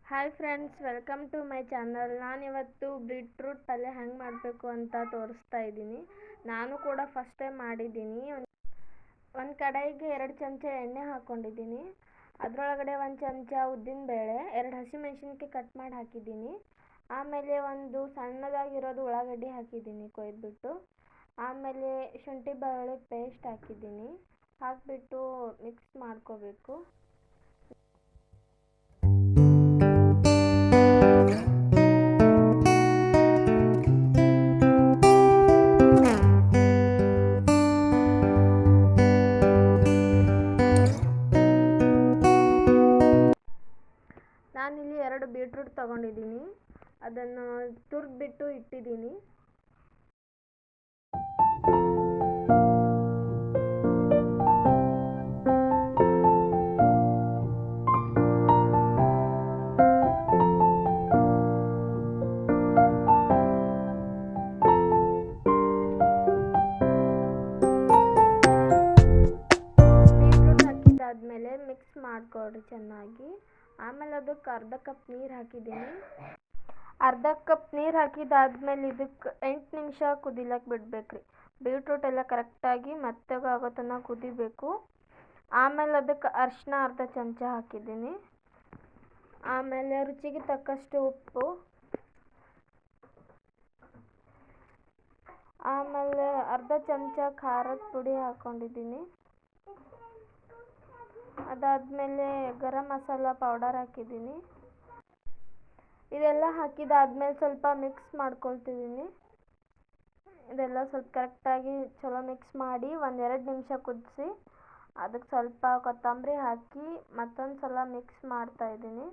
Hi friends, welcome to my channel. ನಾನಿವತ್ತು beetroot ಪಲ್ಯ ಹೆಂಗೆ ಮಾಡಬೇಕು ಅಂತ ತೋರಿಸ್ತಾ ಇದ್ದೀನಿ. ನಾನು ಕೂಡ ಫಸ್ಟ್ ಟೈಮ್ ಮಾಡಿದ್ದೀನಿ. ಒಂದು ಕಡಾಯಿಗೆ 2 ಚಮಚ ಎಣ್ಣೆ ಹಾಕ್ಕೊಂಡಿದ್ದೀನಿ. ಅದರೊಳಗಡೆ 1 ಚಮಚ ಉದ್ದಿನಬೇಳೆ, 2 ಹಸಿಮೆಣಸಿನ್ಕಾಯಿ ಕಟ್ ಮಾಡಿ ಹಾಕಿದ್ದೀನಿ. ಆಮೇಲೆ ಒಂದು ಸಣ್ಣದಾಗಿರೋದು ಉಳ್ಳಾಗಡ್ಡಿ ಹಾಕಿದ್ದೀನಿ ಕೊಯ್ದುಬಿಟ್ಟು. ಆಮೇಲೆ ಶುಂಠಿ ಬೆಳ್ಳುಳ್ಳಿ ಪೇಸ್ಟ್ ಹಾಕಿದ್ದೀನಿ. ಹಾಕಿಬಿಟ್ಟು ಮಿಕ್ಸ್ ಮಾಡ್ಕೋಬೇಕು. ನಾನಿಲ್ಲಿ 2 ಬೀಟ್ರೂಟ್ ತೊಗೊಂಡಿದ್ದೀನಿ. ಅದನ್ನು ತುರಿದ್ಬಿಟ್ಟು ಇಟ್ಟಿದ್ದೀನಿ. ಬೀಟ್ರೂಟ್ ಹಾಕಿದ್ದಾದ್ಮೇಲೆ ಮಿಕ್ಸ್ ಮಾಡಿಕೊಡ್ರಿ ಚೆನ್ನಾಗಿ. ಆಮೇಲೆ ಅದಕ್ಕೆ ಅರ್ಧ ಕಪ್ ನೀರು ಹಾಕಿದ್ದೀನಿ. ಅರ್ಧ ಕಪ್ ನೀರು ಹಾಕಿದ್ದಾದ್ಮೇಲೆ ಇದಕ್ಕೆ 8 ನಿಮಿಷ ಕುದಿಲಕ್ಕೆ ಬಿಡ್ಬೇಕ್ರಿ. ಬೀಟ್ರೂಟ್ ಎಲ್ಲ ಕರೆಕ್ಟಾಗಿ ಮೆತ್ತಗಾಗೋ ತನಕ ಕುದಿಬೇಕು. ಆಮೇಲೆ ಅದಕ್ಕೆ ಅರಿಶಿನ ಅರ್ಧ ಚಮಚ ಹಾಕಿದ್ದೀನಿ. ಆಮೇಲೆ ರುಚಿಗೆ ತಕ್ಕಷ್ಟು ಉಪ್ಪು, ಆಮೇಲೆ ಅರ್ಧ ಚಮಚ ಖಾರದ ಪುಡಿ ಹಾಕ್ಕೊಂಡಿದ್ದೀನಿ. ಅದಾದಮೇಲೆ ಗರಂ ಮಸಾಲ ಪೌಡರ್ ಹಾಕಿದ್ದೀನಿ. ಇದೆಲ್ಲ ಹಾಕಿದಾದ್ಮೇಲೆ ಸ್ವಲ್ಪ ಮಿಕ್ಸ್ ಮಾಡ್ಕೊಳ್ತಿದ್ದೀನಿ. ಇದೆಲ್ಲ ಸ್ವಲ್ಪ ಕರೆಕ್ಟಾಗಿ ಚಲೋ ಮಿಕ್ಸ್ ಮಾಡಿ 1-2 ನಿಮಿಷ ಕುದಿಸಿ ಅದಕ್ಕೆ ಸ್ವಲ್ಪ ಕೊತ್ತಂಬರಿ ಹಾಕಿ ಮತ್ತೊಂದು ಸಲ ಮಿಕ್ಸ್ ಮಾಡ್ತಾಯಿದ್ದೀನಿ.